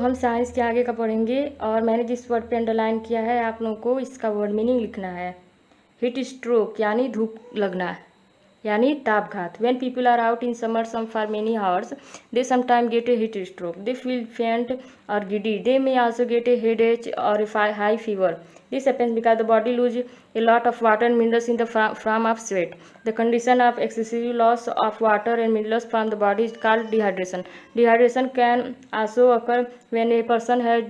हम साइंस के आगे का पढ़ेंगे और मैंने जिस वर्ड पे अंडरलाइन किया है आप लोगों को इसका वर्ड मीनिंग लिखना है। हीट स्ट्रोक यानी धूप लगना यानी तापघात। When people are out in summer some for many hours, they sometimes get a heat stroke. They feel faint or giddy. They may also get a headache or a high fever. This happens because the body loses a lot of water and minerals in the form of sweat. The condition of excessive loss of water and minerals from the body is called dehydration. Dehydration can also occur when a person has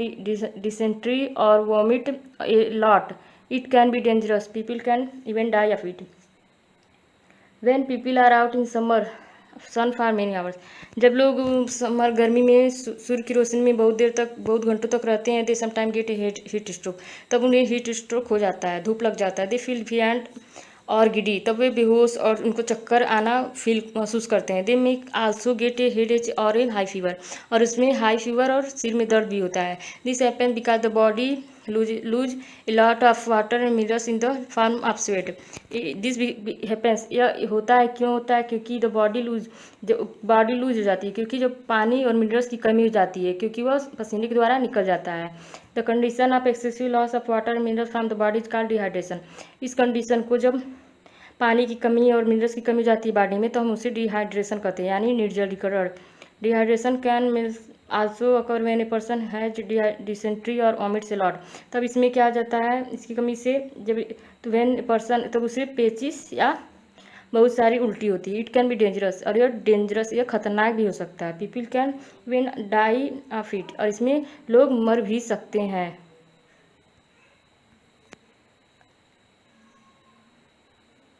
dysentery or vomit a lot. It can be dangerous. People can even die of it. When people are out in summer sun for many hours, जब लोग summer गर्मी में सूर्य की रोशनी में बहुत देर तक बहुत घंटों तक रहते हैं, they sometime get heat stroke, तब उन्हें हीट स्ट्रोक हो जाता है, धूप लग जाता है। दे फील फेंट और गिडी, तब वे बेहोश और उनको चक्कर आना फील महसूस करते हैं। They may also get a headache और ए हाई फीवर, और उसमें हाई फीवर और सिर में दर्द भी होता है। This happen because the body lose a lot of water and minerals in the form of sweat. This happens, यह होता है क्यों होता है? क्योंकि द बॉडी लूज हो जाती है, क्योंकि जब पानी और मिनरल्स की कमी हो जाती है, क्योंकि वह पसीने के द्वारा निकल जाता है। The condition of excessive loss of water and minerals from the body is called dehydration. इस कंडीशन को जब पानी की कमी और मिनरल्स की कमी हो जाती है बॉडी में, तो हम उसे डिहाइड्रेशन कहते हैं, यानी निर्जलीकरण। Dehydration can means also occur when a person has dysentery और वॉमिट्स अ लॉट। तब इसमें क्या हो जाता है, इसकी कमी से जब तो व्हेन पर्सन, तब उसे पेचिस या बहुत सारी उल्टी होती है। इट कैन बी डेंजरस, और यह खतरनाक भी हो सकता है। People can even die of it, और इसमें लोग मर भी सकते हैं।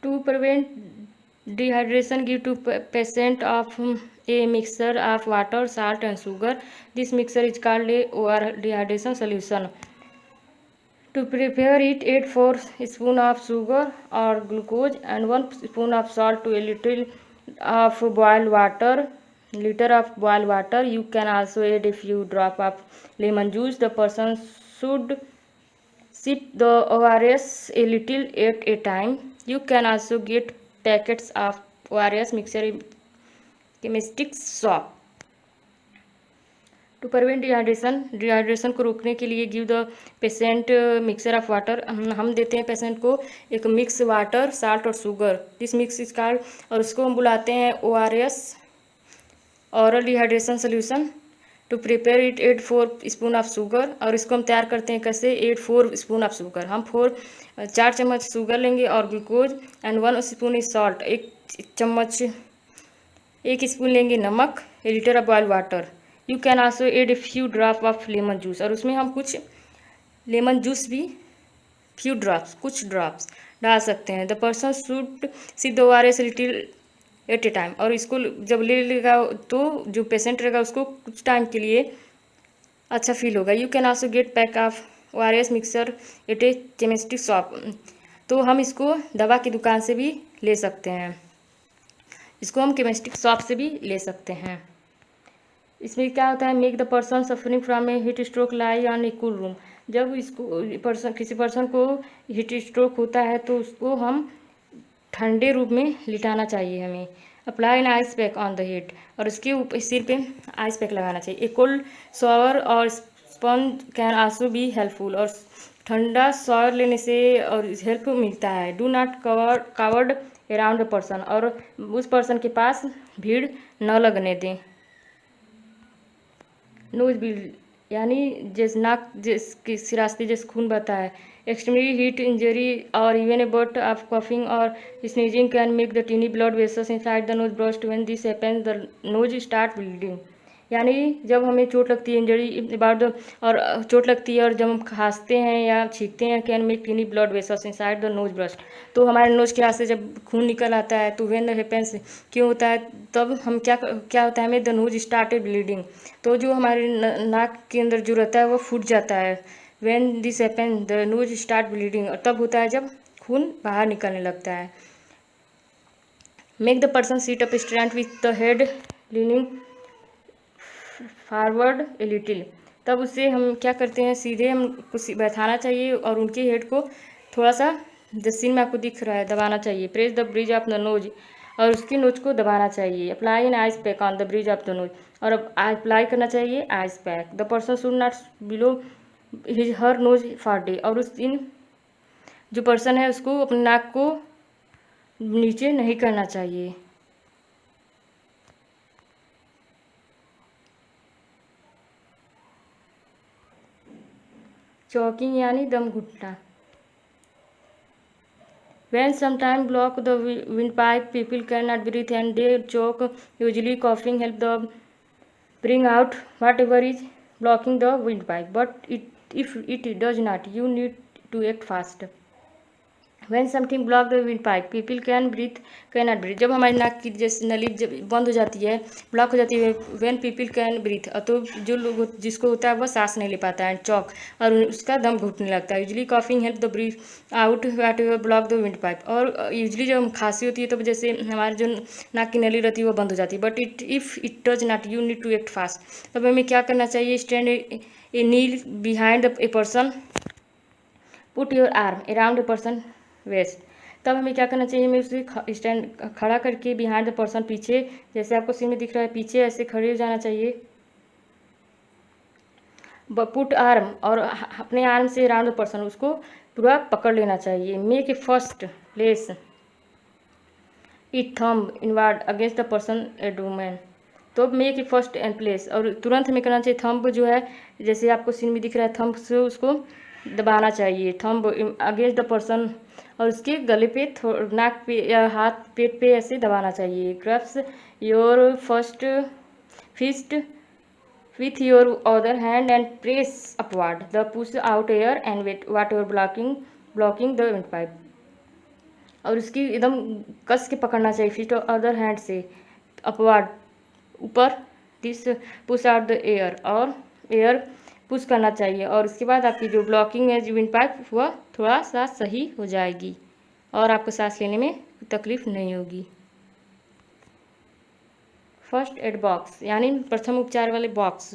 To prevent dehydration, give to patient of a mixture of water, salt and sugar. This mixture is called a or dehydration solution. To prepare it, add 4 spoons of sugar or glucose and 1 spoon of salt to a little of boiled water. Liter of boiled water. You can also add a few drops of lemon juice. The person should sip the ORS a little at a time. You can also get packets of ORS mixture in chemist shop. To prevent dehydration को रोकने के लिए give the patient mixture of water. हम देते हैं patient को एक mix water, salt और sugar. This mix is called, और उसको हम बुलाते हैं ORS, oral dehydration solution. To prepare it, add 4 spoon of sugar, और इसको हम तैयार करते हैं कैसे? Add 4 spoon of sugar. हम 4 चम्मच शुगर लेंगे और glucose and 1 spoon is salt, 1 spoon लेंगे नमक, a litre of boil water. You can also add a few drop of lemon juice, और उसमें हम कुछ लेमन जूस भी कुछ ड्रॉप्स डाल सकते हैं। The person should sip the ORS little at a time, और इसको जब ले लेगा तो जो पेशेंट रहेगा उसको कुछ टाइम के लिए अच्छा फील होगा। You can also get pack of ORS mixer at a chemist shop. तो हम इसको दवा की दुकान से भी ले सकते हैं, इसको हम केमिस्टिक शॉप से भी ले सकते हैं। इसमें क्या होता है? Make the person suffering from A heat stroke lie on A cool room. जब किसी पर्सन को हीट स्ट्रोक होता है तो उसको हम ठंडे रूप में लिटाना चाहिए हमें। Apply an ice pack on the head, और उसके ऊपर सिर पे आइस पैक लगाना चाहिए। ए कोल्ड शॉवर और sponge can also be helpful, और ठंडा शॉवर लेने से और हेल्प मिलता है। Do not covered around the person, और उस पर्सन के पास भीड़ न लगने दें। नोज ब्लीड यानी नाक जिस रास्ते जैसे खून बहता है। एक्सट्रीमली हीट इंजरी और even a bit of coughing और sneezing can make the tiny blood vessels inside the nose burst. When this happens the nose start bleeding. यानी जब हमें चोट लगती है, इंजरी अबाउट और चोट लगती है, और जब हम खांसते हैं या छींकते हैं, can make tiny blood vessels inside the nose burst. तो हमारे नोज के रास्ते जब खून निकल आता है, तो व्हेन हैपेंस क्यों होता है? तब हम क्या होता है हमें? The nose started bleeding. तो जो हमारे नाक के अंदर जो रहता है वो फूट जाता है। When this happens the nose start bleeding, और तब होता है जब खून बाहर निकलने लगता है। Make the person seat up stand with the head leaning forward a little. तब उससे हम क्या करते हैं? सीधे हम कुछ बैठाना चाहिए और उनके हेड को थोड़ा सा, जैसे सीन में आपको दिख रहा है, दबाना चाहिए। Press the bridge of the nose और उसकी नोच को दबाना चाहिए। Apply an ice pack on the bridge of the nose, और अब अप्लाई करना चाहिए ice pack. The person should not below his her nose for day, और उस दिन जो पर्सन है उसको अपने नाक को नीचे नहीं करना चाहिए। चॉकिंग यानी दम घुटना। When sometimes block the windpipe, people cannot breathe and they choke. Usually coughing help the bring out whatever is blocking the windpipe. But if it does not, you need to act fast. When something block the windpipe, people cannot breathe. जब हमारी नाक की जैसे नली जब बंद हो जाती है, ब्लॉक हो जाती है, when people can breathe, तो जो लोग जिसको होता है वह सांस नहीं ले पाता है, चौक, और उसका दम घुटने लगता है। Usually coughing help the breathe out whatever block the windpipe, और यूजली जब खांसी होती है तो जैसे हमारी जो नाक की नली रहती है वो बंद हो जाती है। But if it does not, you need to act fast. तब हमें क्या करना चाहिए? Stand a kneel behind a person, put your arm around a person waist. तब हमें क्या करना चाहिए? हमें उसे स्टैंड खड़ा करके बिहाइंड द पर्सन, पीछे जैसे आपको सीन में दिख रहा है, पीछे ऐसे खड़े हो जाना चाहिए। पुट आर्म, और अपने आर्म से अराउंड द पर्सन, उसको पूरा पकड़ लेना चाहिए। Make a fist place it thumb inward against the person abdomen. तो make a fist and place, और तुरंत हमें करना चाहिए। थंब जो है जैसे आपको सीन में दिख रहा है, थंब से उसको दबाना चाहिए, थंब अगेंस्ट द पर्सन, और उसके गले पे नाक पे या हाथ पेट पे ऐसे दबाना चाहिए। Grasp your first fist with your other hand and press upward the push out air and whatever blocking the windpipe, और उसकी एकदम कस के पकड़ना चाहिए फिस्ट अदर हैंड से अपवर्ड ऊपर, this push out the air, और एयर पुश करना चाहिए। और उसके बाद आपकी जो ब्लॉकिंग है विंड पाइप वह थोड़ा सा सही हो जाएगी और आपको सांस लेने में तकलीफ नहीं होगी। फर्स्ट एड बॉक्स यानी प्रथम उपचार वाले box.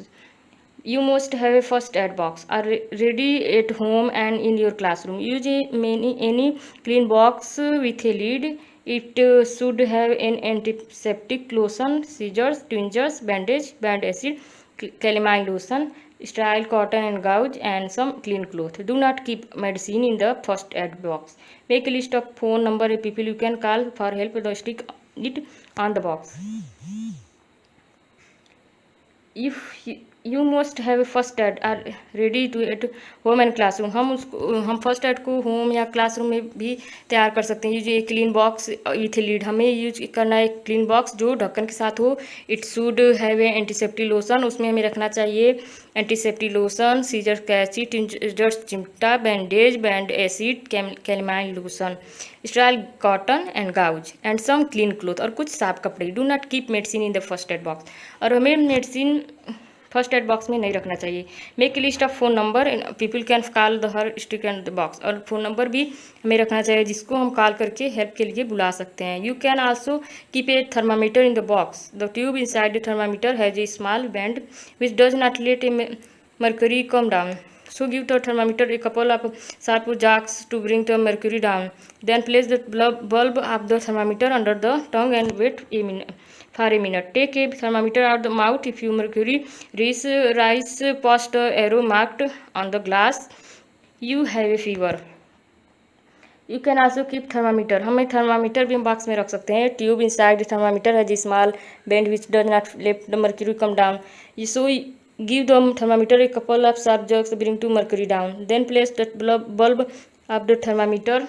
You must have a first aid box or ready at home and in your classroom. Use any clean box with a lid. It should have an antiseptic lotion, scissors, tweezers, bandage, band aid, calamine lotion, sterile cotton and gauze, and some clean cloth. Do not keep medicine in the first aid box. Make a list of phone number of people you can call for help. Stick it on the box. If you must have a first aid are ready to at home and classroom. हम first aid को home या classroom में भी तैयार कर सकते हैं। Use a clean box with lead, हमें यूज करना है एक क्लीन बॉक्स जो ढक्कन के साथ हो। It should have a antiseptic lotion, उसमें हमें रखना चाहिए एंटीसेप्टिक लोशन, सीजर कैची, टिंजर्स चिमटा, bandage, band aid, calamine lotion, sterile cotton and gauze, and some clean cloth, और कुछ साफ कपड़े। Do not keep medicine in the first aid box, और हमें मेडिसिन फर्स्ट एड बॉक्स में नहीं रखना चाहिए। Make A list of phone number people can call the her stick and the box, और फ़ोन नंबर भी हमें रखना चाहिए जिसको हम कॉल करके हेल्प के लिए बुला सकते हैं। You can also keep a thermometer in the box. The tube in side the thermometer has a small bend which does not late A mercury come down. So give the thermometer a couple of sharp jacks to bring the mercury down. Then place the bulb of the thermometer under the tongue and wait for a minute. Take a thermometer out the mouth. If your mercury rise past the arrow marked on the glass, you have a fever. You can also keep thermometer, हमें thermometer भी हम box में रख सकते हैं। Tube इन side thermometer है जी small bend which does not let the mercury come down. So give the thermometer a couple of sharp jerks to bring to mercury down. Then place the bulb of the thermometer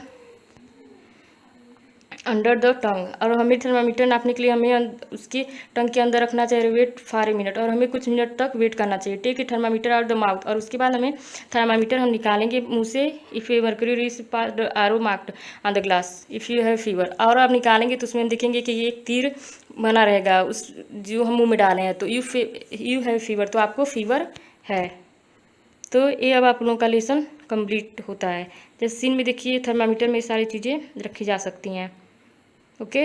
under the tongue, और हमें thermometer नापने के लिए हमें उसके टंग के अंदर रखना चाहिए। वेट फॉर ए मिनट, और हमें कुछ मिनट तक वेट करना चाहिए। Take a thermometer out the mouth, और उसके बाद हमें थर्मामीटर हम निकालेंगे मुंह से। If a mercury reach past the arrow marked on the glass if you have fever, और आप निकालेंगे तो उसमें हम देखेंगे कि ये एक तीर बना रहेगा उस जो हम मुँह में डाले हैं। तो यू हैव फीवर, तो आपको फीवर है। तो ये अब आप लोगों का लेसन कंप्लीट होता है। जैसे सीन में देखिए थर्मामीटर में सारी चीज़ें रखी जा सकती हैं। ओके।